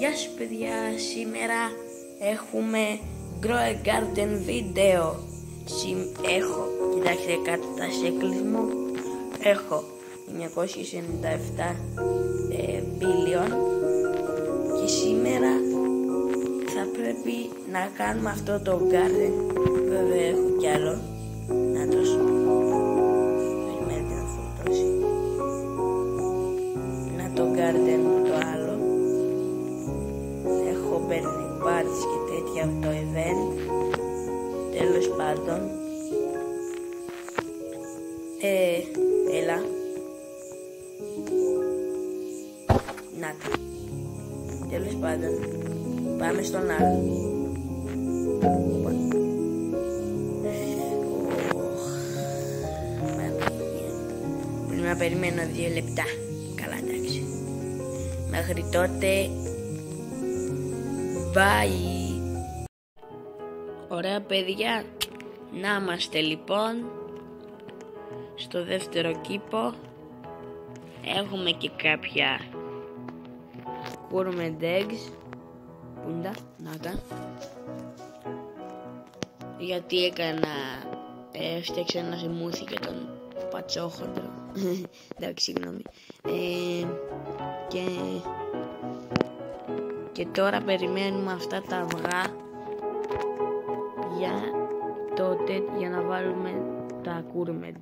Γεια σου παιδιά, σήμερα έχουμε Grow a Garden βίντεο. Κοιτάξτε κάτω τα σέκλες μου. Έχω 997 billion και σήμερα θα πρέπει να κάνουμε αυτό το garden. Βέβαια έχω κι άλλο. Να το περιμένετε να φορτώσει. Να το garden το άλλο. Έχω birthday parties και τέτοια από το event. Τέλος πάντων, έλα. Να τα. Τέλος πάντων, πάμε στον άλλο. Πρέπει να περιμένω 2 λεπτά. Καλά, εντάξει. Μέχρι τότε, bye. Ωραία παιδιά, να είμαστε λοιπόν στο δεύτερο κήπο. Έχουμε και κάποια gourmet eggs. Πούντα, να τα. Γιατί έφτιαξα ένα σιμούθι για τον πατσόχοντρο. Εντάξει, συγγνώμη. Και τώρα περιμένουμε αυτά τα αυγά για να βάλουμε τα gourmet.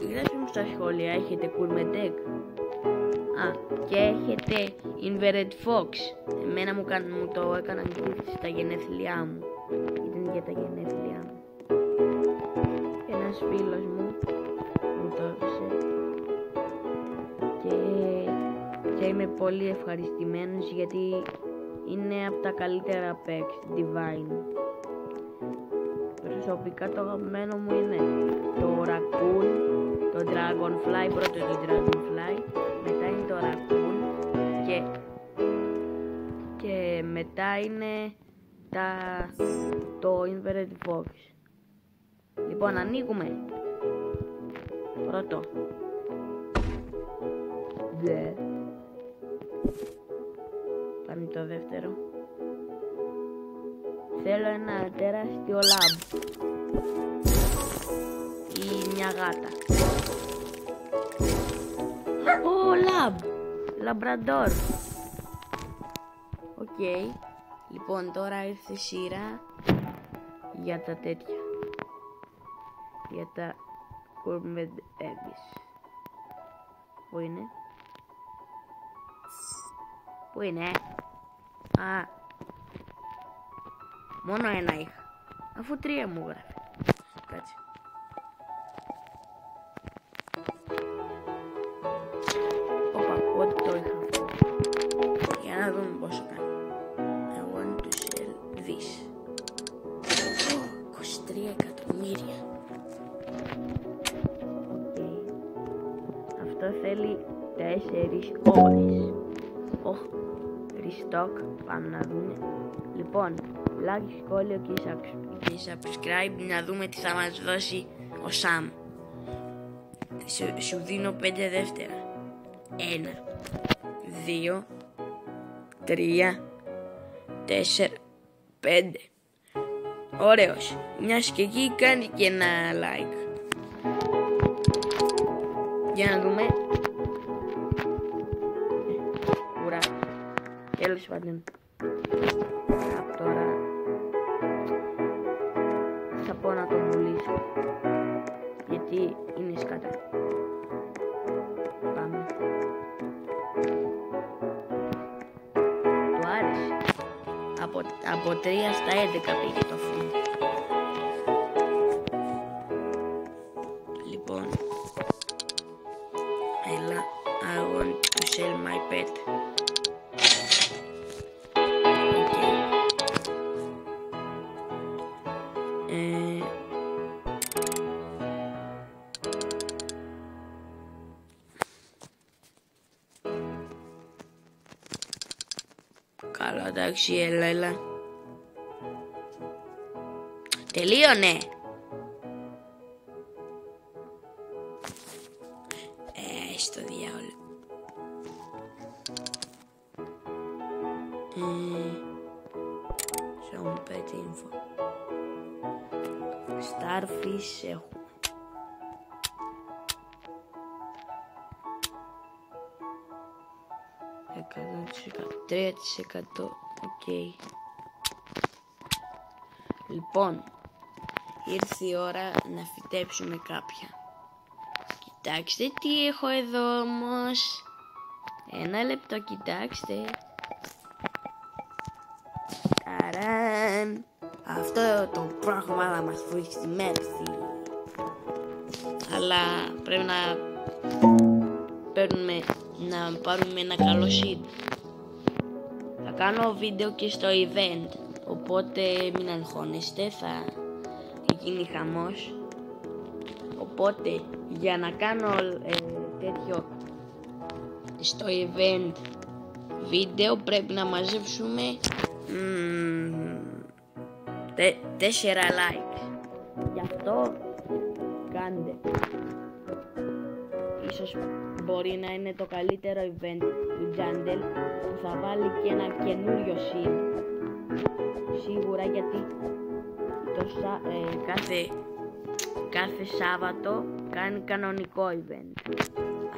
Γράψτε μου στα σχόλια, έχετε gourmet egg? Και έχετε inverted fox. Εμένα μου το έκαναν gift στα γενέθλιά μου. Ήταν για τα γενέθλιά μου. Ένας φίλος μου το έδωσε και είμαι πολύ ευχαριστημένος γιατί είναι από τα καλύτερα packs Divine. Προσωπικά το αγαπημένο μου είναι το Raccoon, το Dragonfly, πρώτο το Dragonfly, μετά είναι το Raccoon και μετά είναι το Inverted Fox. Λοιπόν, ανοίγουμε. Πρώτο. Πάμε το δεύτερο. Θέλω ένα τεράστιο λαμπ ή μια γάτα. Λαμπραντόρ. Οκ. Λοιπόν, τώρα ήρθε η σειρά για τα τέτοια. Για τα gourmet eggs. Πού είναι? Πού είναι? Μόνο ένα είχα. Αφού 3 μου γράφει. Κάτσε. Πότε το είχα αυτό. Για να δούμε πόσο κάνει. I want to sell this. 23 εκατομμύρια. Αυτό θέλει 4 ώρες. Restock. Πάμε να δούμε. Λοιπόν, like, σχόλιο και subscribe να δούμε τι θα μας δώσει ο Sam. Σου δίνω 5 δεύτερα. 1, 2, 3, 4, 5. Ωραίος. Μιας και εκεί κάνει και ένα like. Για να δούμε. Ουρά. Τέλος πάντων. Από τώρα θα πω να το πουλήσω γιατί είναι σκατά. Πάμε. Του άρεσε. Από 3 στα 11 πήγε το φούρνο. Λοιπόν, έλα, I want to sell my pet. Καλά, εντάξει, έλα. Τελείωνε. Στο διάολο. Zone 5 info. Starfish έχουμε. $100, 3%. Οκ. Λοιπόν, ήρθε η ώρα να φυτέψουμε κάποια. Κοιτάξτε τι έχω εδώ όμως. Ένα λεπτό, κοιτάξτε. Ταράν. Αυτό το πράγμα θα μας βοηθήσει μέρθη. Αλλά πρέπει να πάρουμε ένα καλό seed. Θα κάνω βίντεο και στο event, οπότε μην αγχώνεστε, θα γίνει χαμός. Οπότε για να κάνω τέτοιο στο event βίντεο πρέπει να μαζέψουμε 4 likes. Γι' αυτό κάντε. Ίσως μπορεί να είναι το καλύτερο event του Jandel που θα βάλει και ένα καινούριο seed. Σίγουρα, γιατί κάθε Σάββατο κάνει κανονικό event.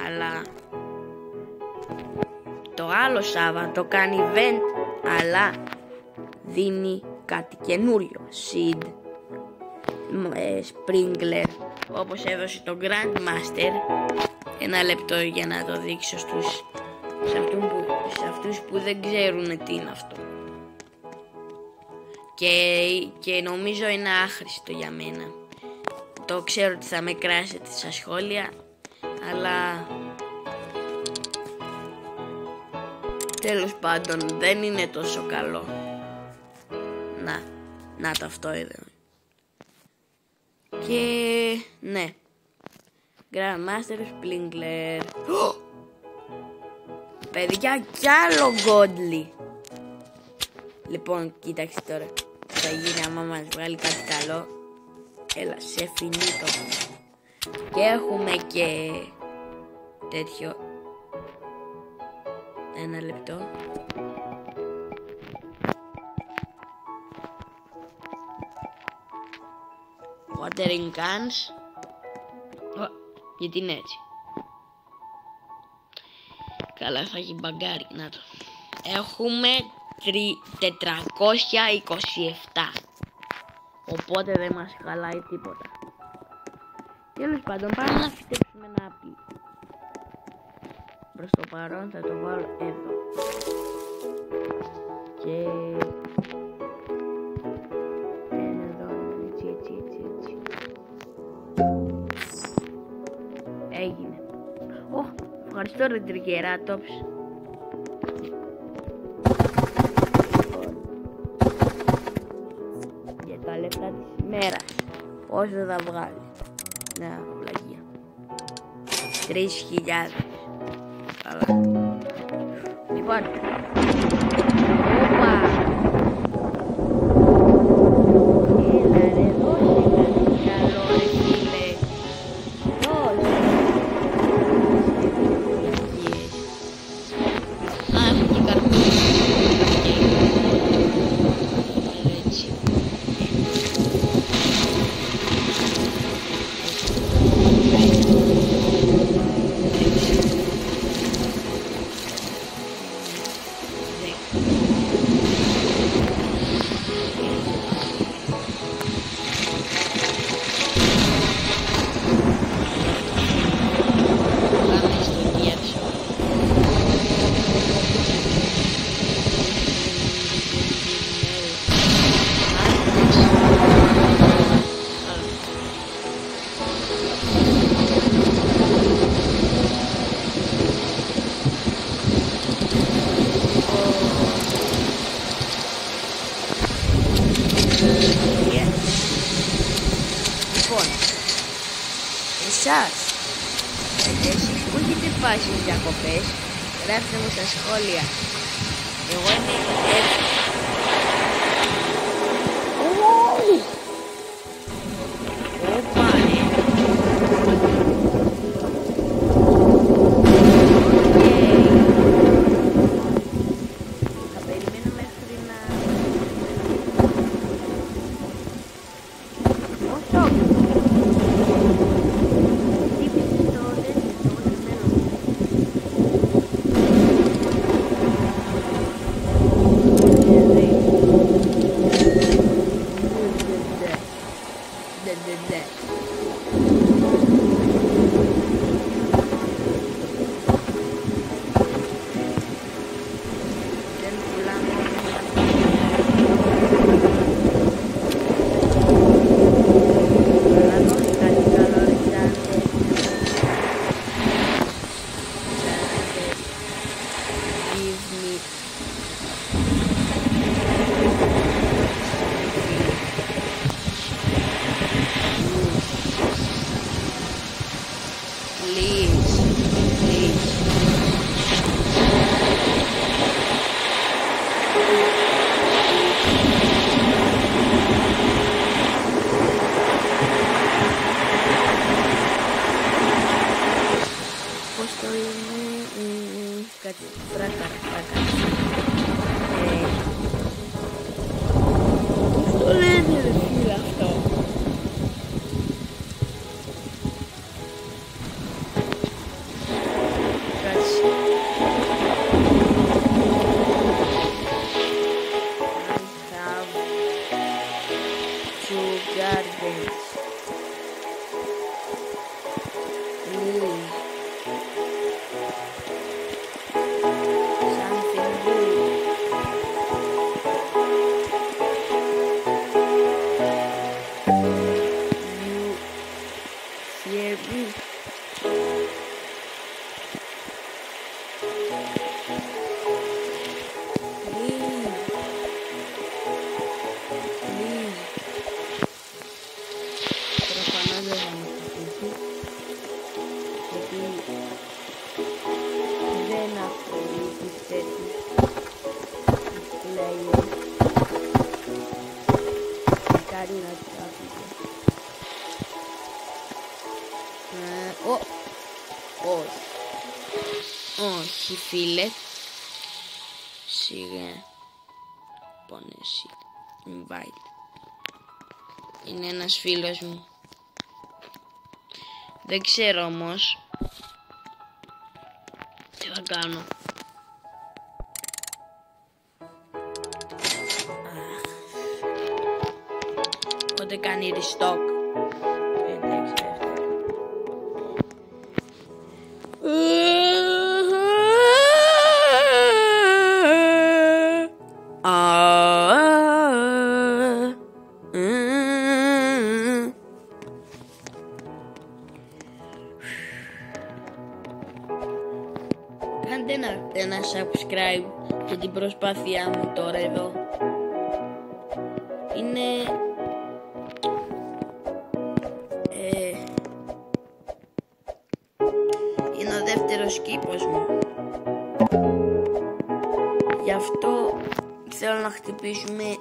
Αλλά το άλλο Σάββατο κάνει event, αλλά δίνει κάτι καινούριο seed, sprinkler, όπως έδωσε το Grandmaster. Ένα λεπτό για να το δείξω σε αυτούς που δεν ξέρουν τι είναι αυτό. Και νομίζω είναι άχρηστο για μένα. Το ξέρω ότι θα με κράσετε στα σχόλια, αλλά τέλος πάντων δεν είναι τόσο καλό. Να το αυτό εδώ. Και ναι, Grandmaster Sprinkler. Παιδιά, κι άλλο Godly. Λοιπόν, κοίταξε τώρα τι θα γίνει άμα μας βγάλει κάτι καλό. Έλα, σε finito. Και έχουμε και τέτοιο. Ένα λεπτό. Watering cans. Γιατί είναι έτσι. Καλά, θα έχει μπαγκάρι. Να το. Έχουμε 427. Οπότε δεν μας χαλάει τίποτα. Τέλος πάντων, πάμε να φυτέψουμε ένα άπλι. Προς το παρόν θα το βάλω εδώ. Και ένα εδώ, έτσι. Έγινε. Ευχαριστώ ρε Triceratops. Για τα λεπτά της ημέρας. Όσο θα βγάλει. Να, βλαγία. 3.000. Καλά. Λοιπόν. Όπα. Έλα ρε, δώσε κάτι καλό ρε φίλε. Δώσε. Α, έχω και καρπούς. Έτσι. Εσείς που έχετε πάει στις διακοπές, γράψτε μου στα σχόλια. Εγώ είμαι έτσι. Όπα, θα περιμένουμε Κάτσε, φράκα. Πώς το λένε ρε φίλε αυτό? Κάτσε. I have two gardens. Όχι φίλε, σιγά, πόνεσαι, invite. Είναι ένας φίλος μου. Δεν ξέρω όμως τι θα κάνω. Πότε κάνει restock. Κάντε ένα subscribe για την προσπάθειά μου τώρα εδώ. Είναι ο δεύτερος κήπος μου. Γι' αυτό θέλω να χτυπήσουμε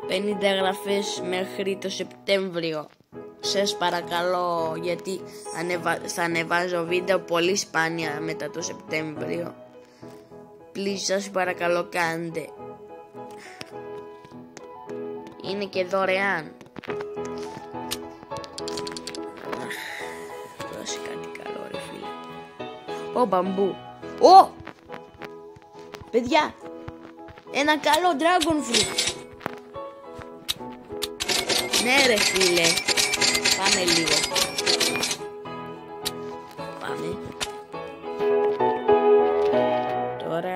50 εγγραφές μέχρι το Σεπτέμβριο. Σας παρακαλώ, γιατί θα ανεβάζω βίντεο πολύ σπάνια μετά το Σεπτέμβριο. Please, σας παρακαλώ κάντε. Είναι και δωρεάν. Δώσε κάτι καλό ρε φίλε. Ω μπαμπού. Ω! Παιδιά, ένα καλό dragon fruit. Ναι ρε φίλε. Πάμε λίγο. Πάμε. Τώρα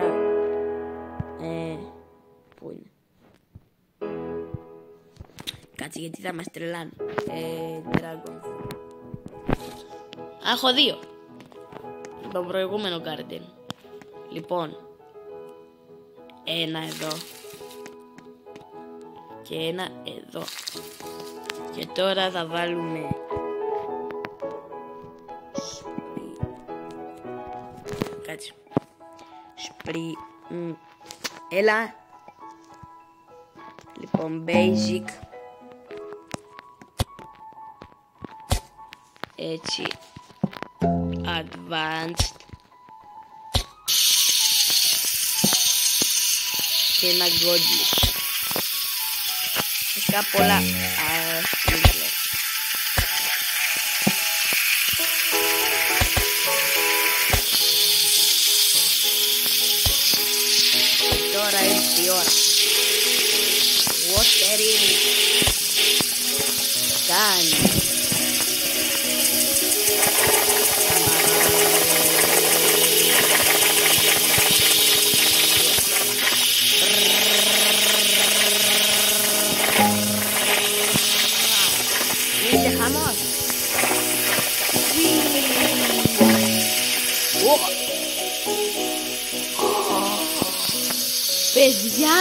πού είναι? Κάτσε γιατί θα μας τρελάνε. Dragon. Έχω δύο. Το προηγούμενο garden. Λοιπόν, ένα εδώ και ένα εδώ. Και τώρα θα βάλουμε κάτσε. Έλα. Λοιπόν, basic. Έτσι. Advanced. Και ένα godly. Φυσικά πολλά. Τώρα ήρθε η ώρα. Watering. Κάνει. Είσαι χαμός. Παιδιά,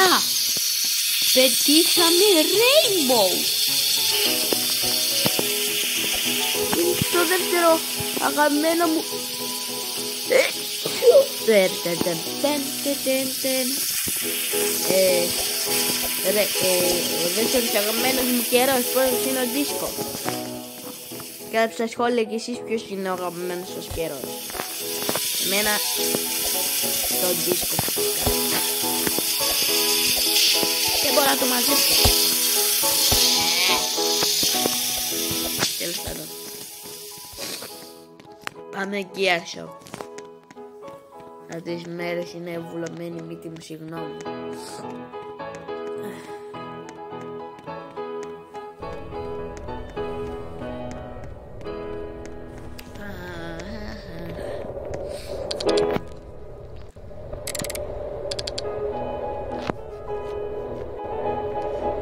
πετύχαμε rainbow. Είναι το δεύτερο αγαπημένο μου. Ο δεύτερος αγαπημένος μου καιρός, πρώτος είναι ο δίσκο. Κάτσε στα σχόλια και εσείς ποιος είναι ο αγαπημένος σας καιρός. Μένα το δίσκο που το κάνω. Δεν μπορώ να το μαζέψω. Τέλος πάντων. Πάμε εκεί άρχισω. Αυτές τις μέρες είναι βουλωμένη η μύτη μου, συγγνώμη.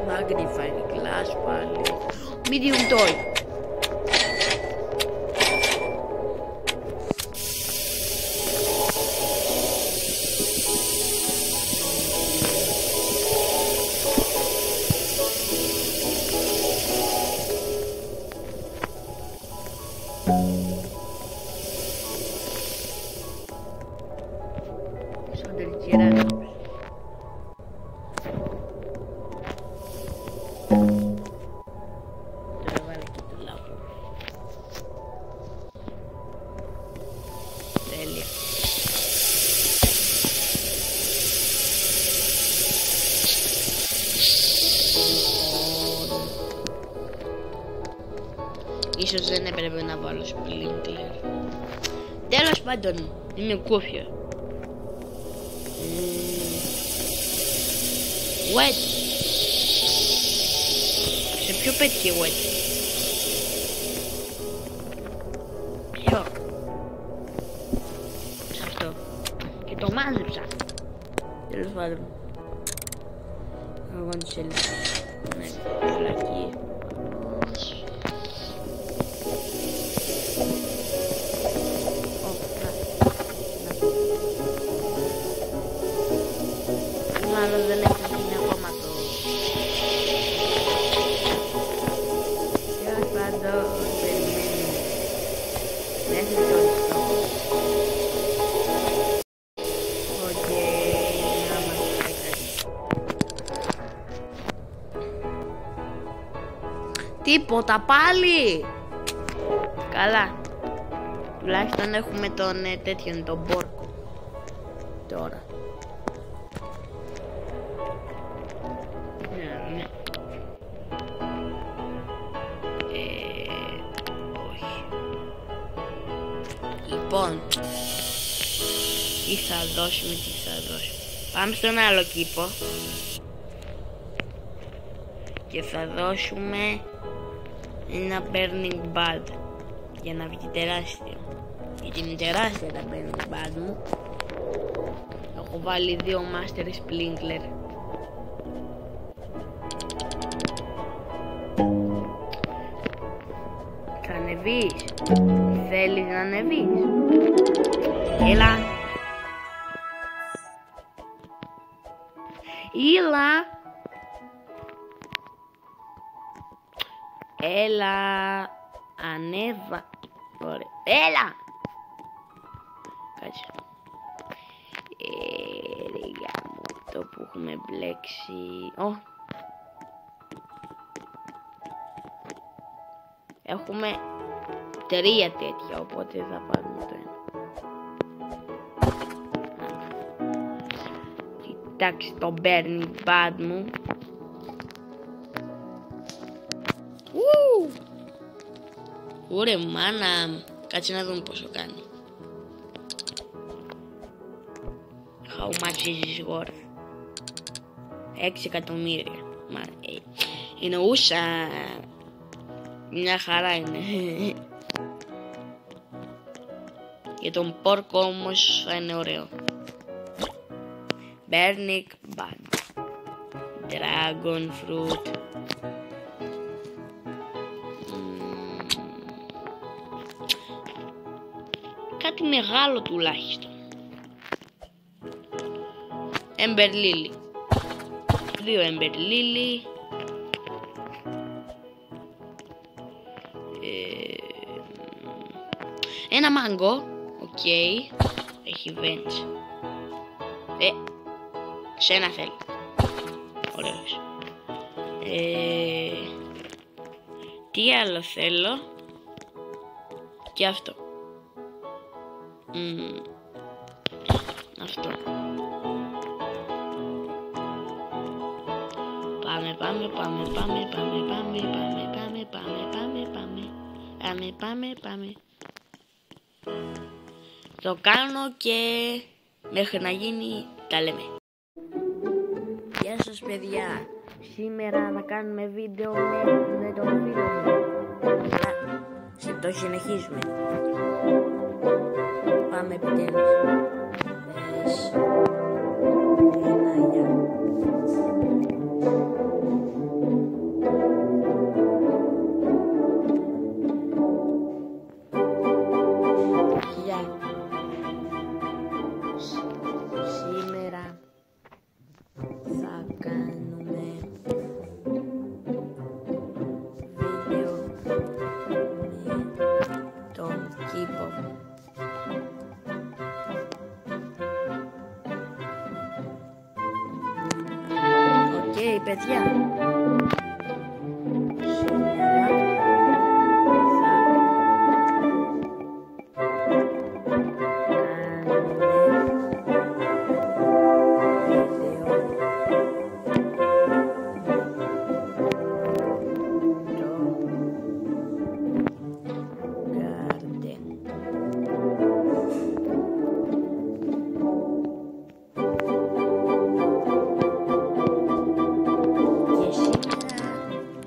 Magnifying glass πάλι. Medium toy. Σαν τελικέρα. Τέλεια. Ίσως δεν έπρεπε να βάλω sprinkler. Τέλος πάντων, είμαι κούφιο. Wet. Σε ποιο πέτυχε wet? Ποιο? Σε αυτό. Και το μάζεψα. Τέλος πάντων. Εγώ τη σελίδα. Ναι, φυλακή. Μάλλον δεν έχει γίνει ακόμα το... Τέλος πάντων, περιμένουμε. Μέχρι το ιστό. Οκ, να μας πάει κάτι. Τίποτα πάλι! Καλά. Τουλάχιστον έχουμε τον τέτοιον, τον πόρκο. Τώρα. Λοιπόν, τι θα δώσουμε. Πάμε στον άλλο κήπο και θα δώσουμε ένα burning bad για να βγει τεράστιο. Γιατί είναι τεράστια τα burning bad μου. Έχω βάλει 2 master sprinkler. Θα ανεβείς? Θέλεις να ανεβείς? Έλα. Έλα. Ανέβα. Ωραία. Έλα. Κάτσε. Το που έχουμε μπλέξει. Έχουμε 3 τέτοια, οπότε θα πάρουμε το ένα. Κοιτάξτε το burning bad μου. Ωραία μάνα. Κάτσε να δούμε πόσο κάνει. How much is this worth? 6 εκατομμύρια. Εννοούσα μια χαρά είναι. Για τον πόρκο όμως θα είναι ωραίο. Burning bad. Dragon fruit. Κάτι μεγάλο τουλάχιστον. Ember lily. 2 ember lily. Ένα μάγκο. Οκ. Έχει vents. Σένα θέλει. Ωραίος. Τι άλλο θέλω? Και αυτό. Αυτό. Πάμε. Το κάνω και μέχρι να γίνει τα λέμε. Γεια σας παιδιά. Σήμερα θα κάνουμε βίντεο με τον φίλο μου. Το συνεχίζουμε. Πάμε επιτέλους. Σήμερα θα κάνουμε βίντεο με τον κήπο. Οκ, παιδιά.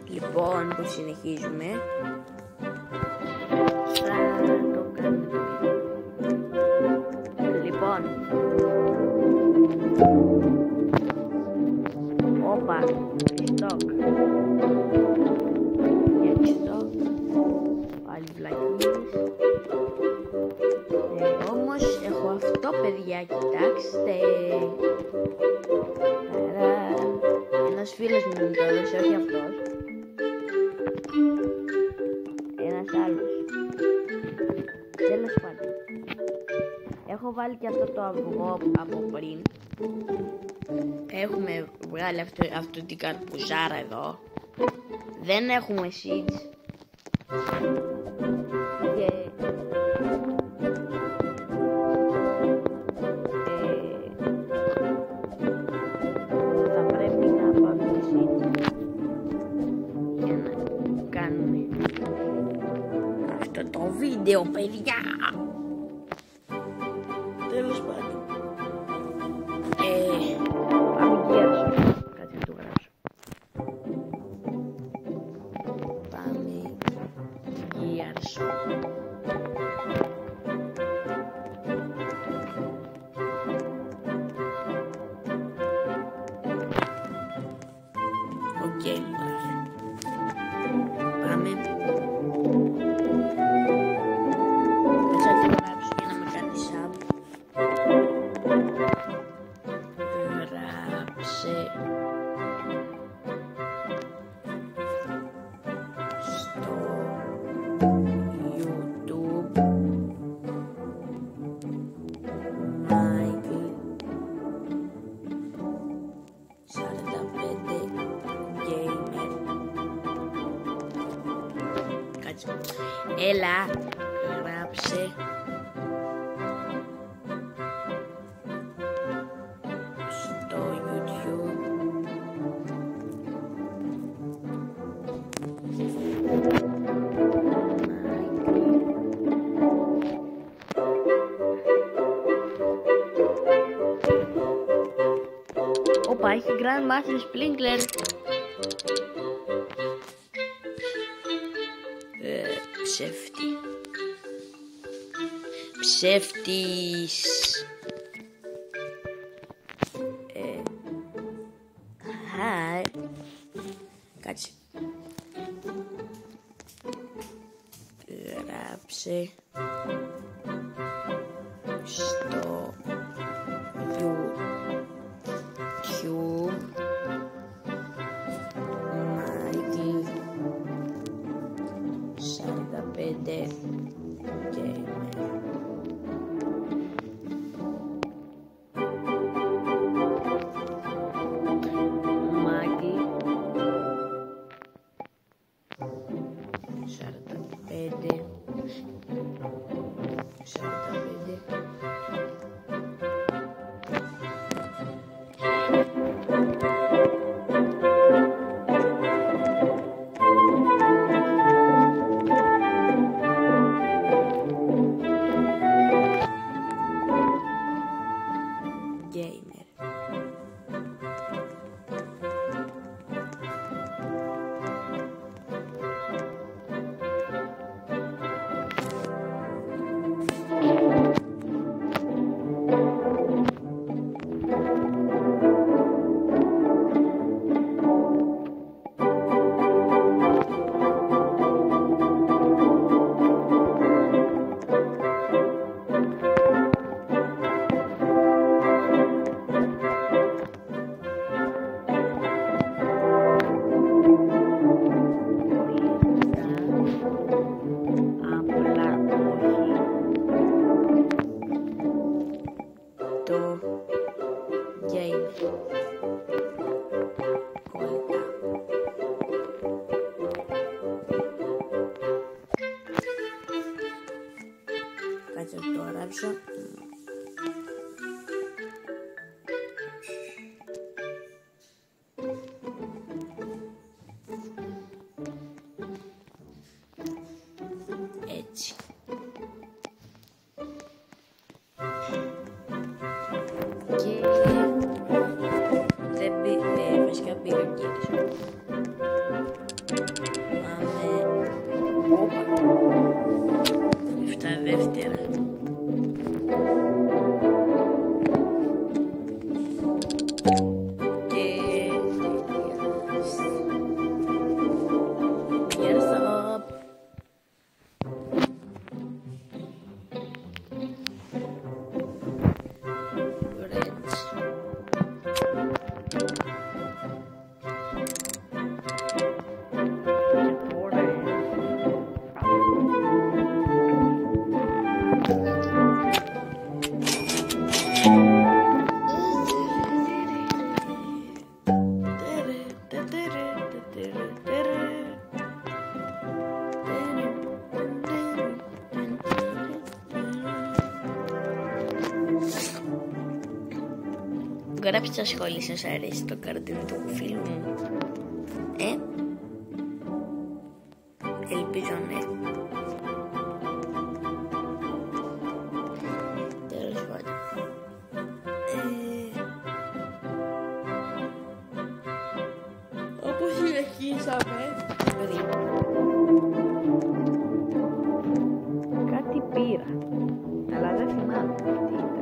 Λοιπόν, που συνεχίζουμε, θα το κάνουμε. Λοιπόν, όπα, στοκ, γιατί στοκ, πάλι βλακίες. Όμως έχω αυτό, παιδιά, κοιτάξτε. Ένας φίλος μου το έδωσε, όχι αυτός. Ένας άλλος. Τέλος πάντων. Έχω βάλει και αυτό το αυγό από πριν. Έχουμε βγάλει αυτό την καρπουζάρα εδώ. Δεν έχουμε seeds. Και θα πρέπει να πάμε seeds για να κάνουμε αυτό το βίντεο, παιδιά. Τέλος πάντων. Πάμε γύρω. Κάτσε να το γράψω. Πάμε γύρω. Οκ, πάμε. Έλα, γράψε στο YouTube Όπα, έχει Grandmaster Sprinkler. Ψεύτης. Κάτσε. Γράψε στο YouTube Michael 45 Gamer. gamer. Κάτσε να το γράψω. Έτσι. Και δεν πήγε, βασικά πήγα και πάμε. Όπα. Τελευταία δεύτερα. Γράψτε στα σχόλια σας αρέσει το καρτούν του φίλου μου. Ελπίζω ναι. Τέλος πάντων. Όπως συνεχίσαμε. Κάτι πήρα. Αλλά δεν θυμάμαι τι ήταν.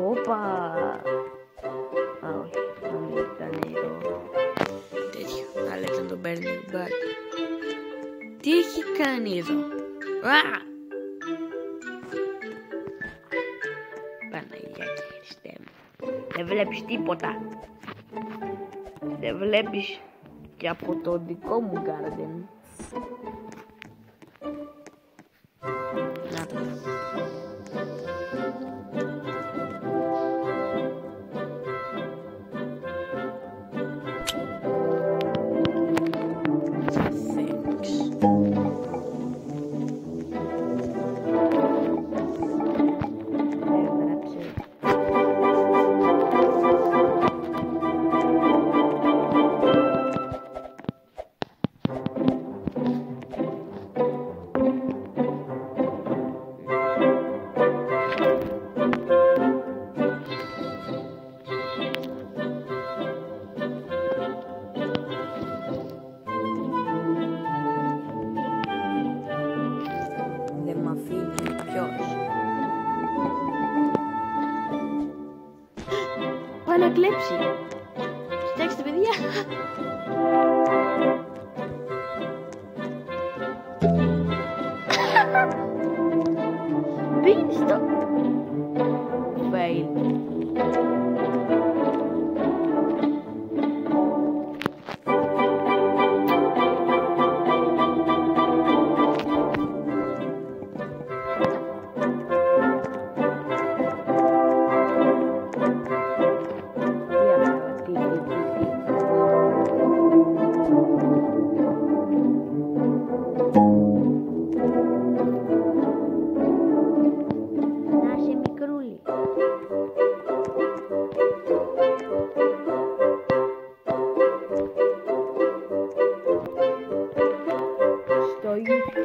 Όπα! Α, όχι, νομίζω ήταν το τέτοιο, αλλά ήταν το Burning Bag. Τι έχει κάνει εδώ? Α! Παναγία και Χριστέ μου. Δεν βλέπεις τίποτα. Δεν βλέπεις και από το δικό μου garden. Να το. Πάει να κλέψει. Κοιτάξτε παιδιά. Μπαίνει στο fail. Στο YouTube.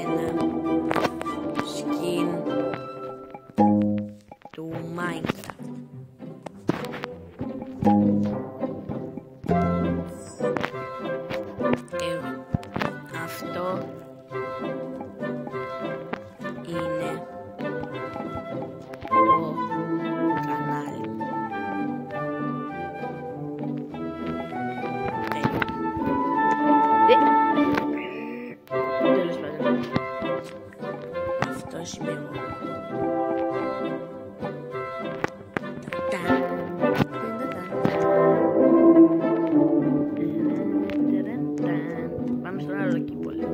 ένα skin του Minecraft. Αυτό είναι το κανάλι μου. Τέλος πάντων, αυτός είμαι εγώ. Πάμε στον άλλο εκεί πολύ.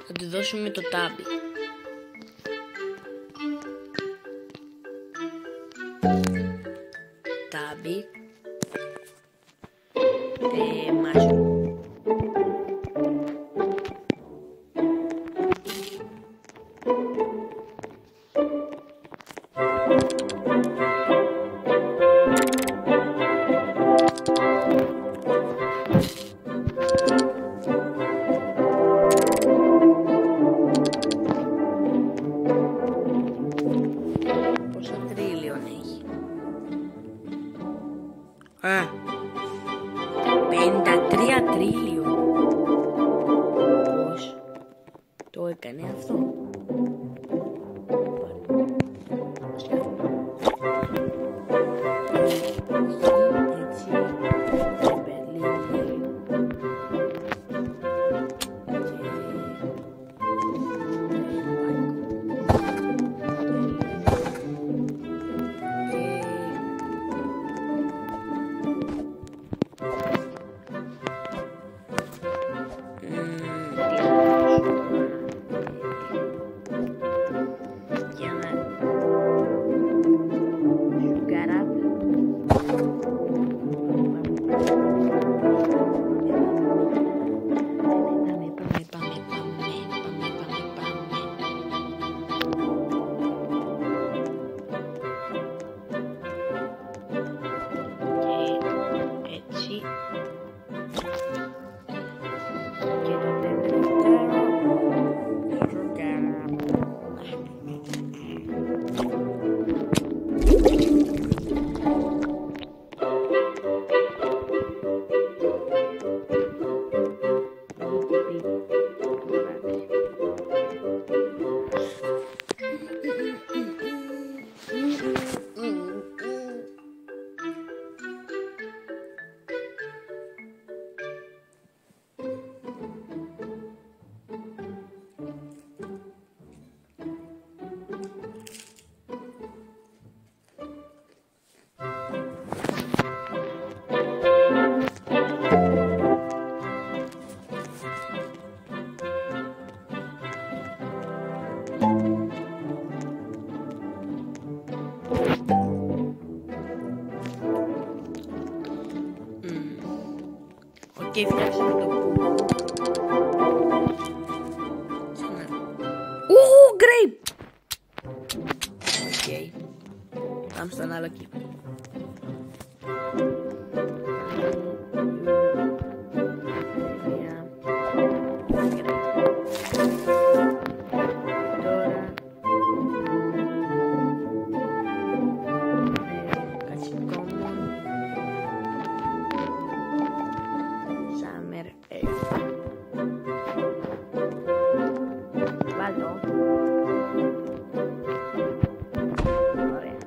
Θα του δώσουμε το τάμπι. Τάμπι. Μάζο. Πόσα τρίλιον έχει? 53 τρίλιον. Πώς το έκανε αυτό? Και φτιάξαμε το κούμπο. Grape! Οκ. Πάμε στον άλλο εκεί. Ωραία.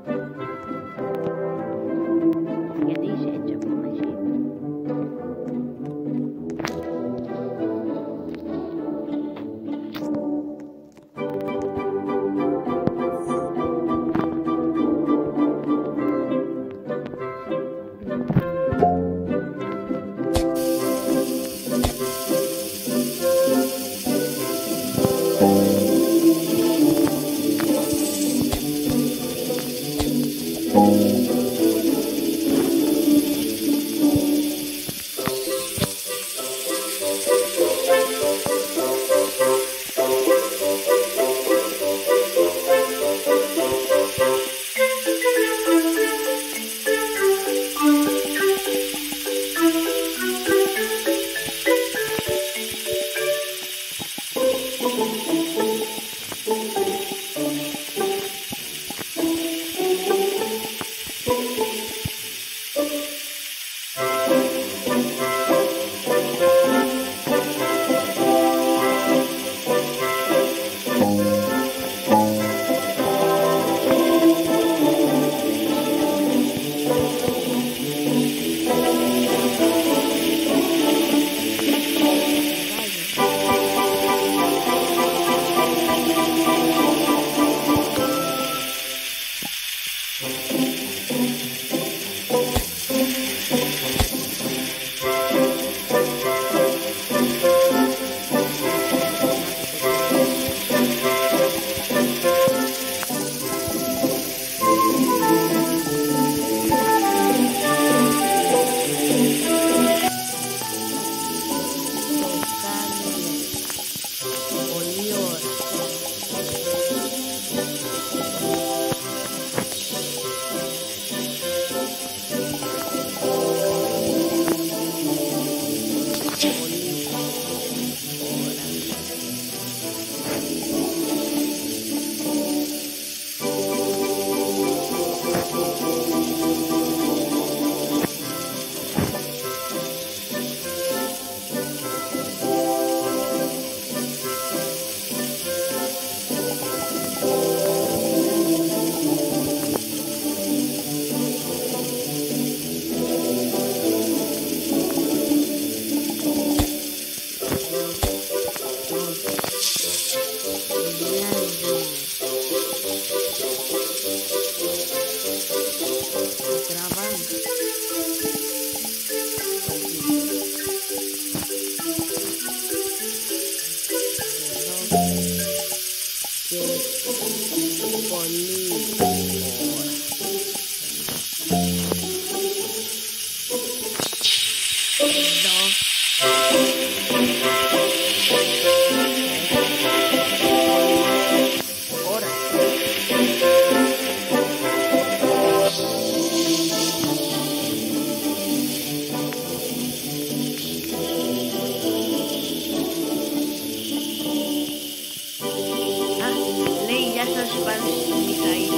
πάνω στη Μιχαήλ.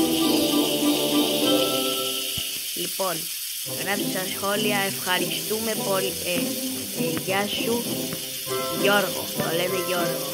Λοιπόν, γράψτε στα σχόλια, ευχαριστούμε πολύ. Γεια σου Γιώργο, το λένε Γιώργο.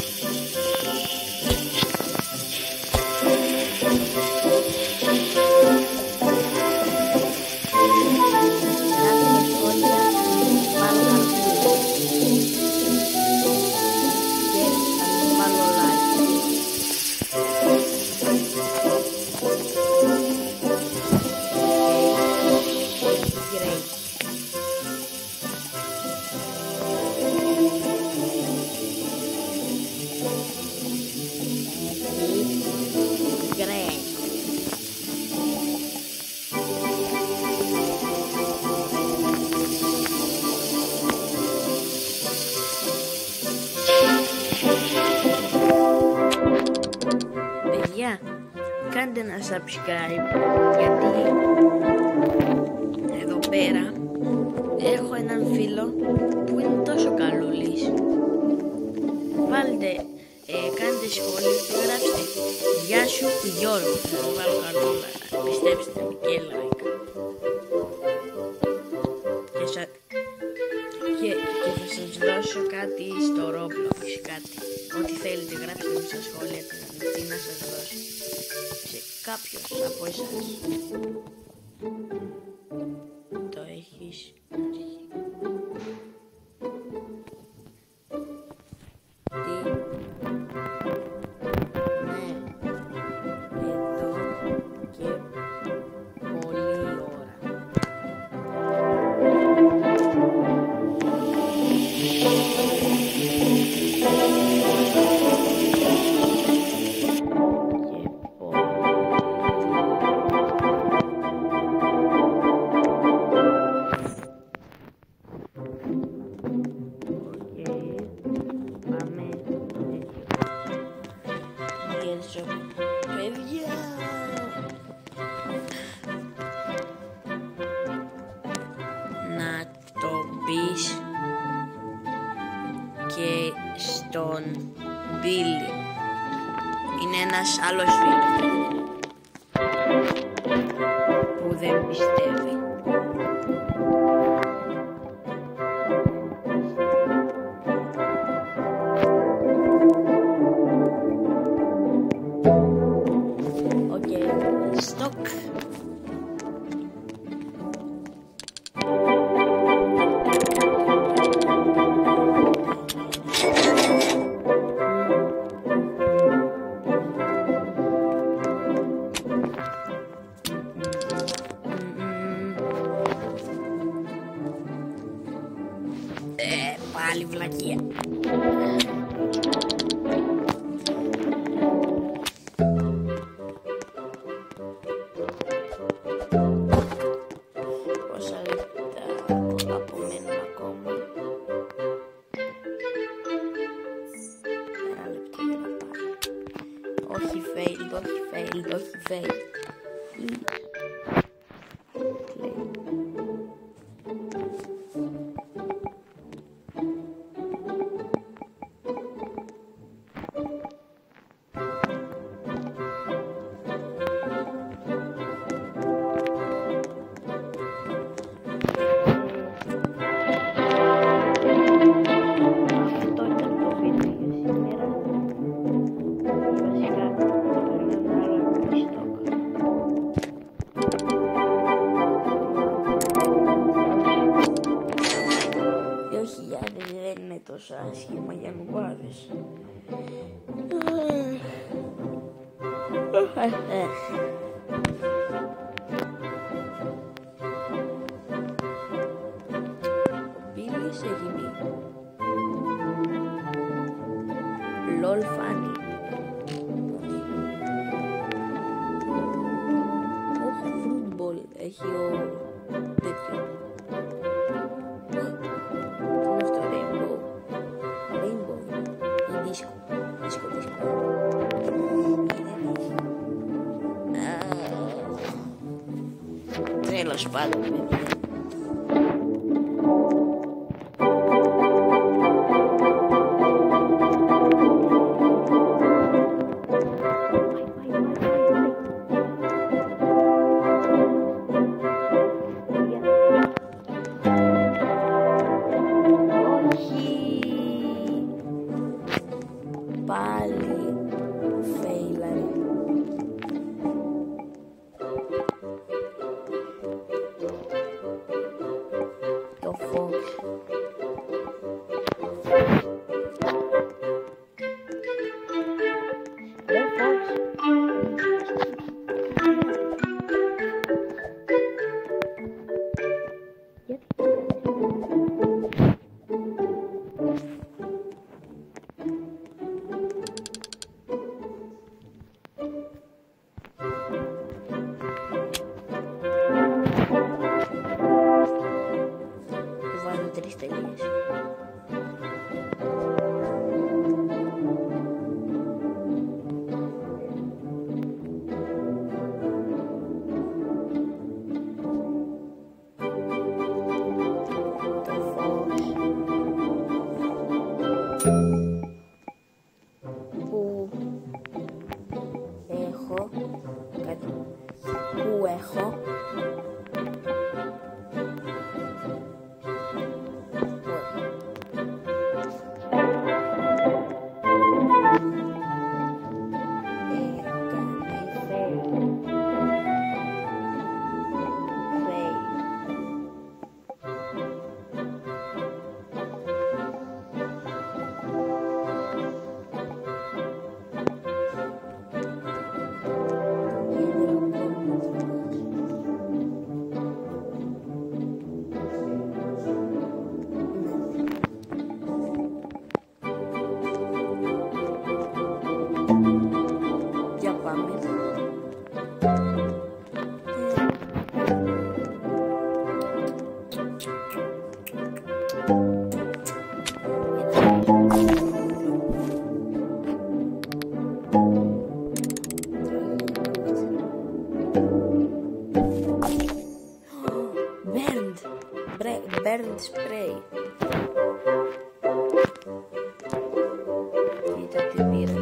Κάντε ένα subscribe, γιατί εδώ πέρα έχω έναν φίλο που είναι τόσο καλούλης. Βάλτε, κάντε σχόλιο και γράψτε γεια σου Γιώργο. Θα το βάλω καλούλα, πιστέψτε με, και like. Και θα σας δώσω κάτι στο Roblox, κάτι. Ό,τι θέλετε γράψτε μου στα σχόλια, τι να σας δώσω. Σε κάποιος από εσάς. Το έχεις. Τι. Ναι. Εδώ και πολλή ώρα. Παιδιά, να το πεις και στον Μπίλι, είναι ένας άλλος φίλος που δεν πιστεύει. Στοκ. Πάλι βλακεία. Όχι fail, όχι fail, όχι fail. Δεν είναι τόσο άσχημα για νουμπάδες. Ο Μπίλης έχει μπει. Λολ φάνη. Όχι φρουτμπολ, έχει ο τέτοιο. Τέλος πάντων, παιδιά. Bye. πάλι φέιλαρε. Το Fox. Ρε Fox. Γιατί βάζω 3 τελείες. Που έχω Burn spray. Κοίτα τι πήρα.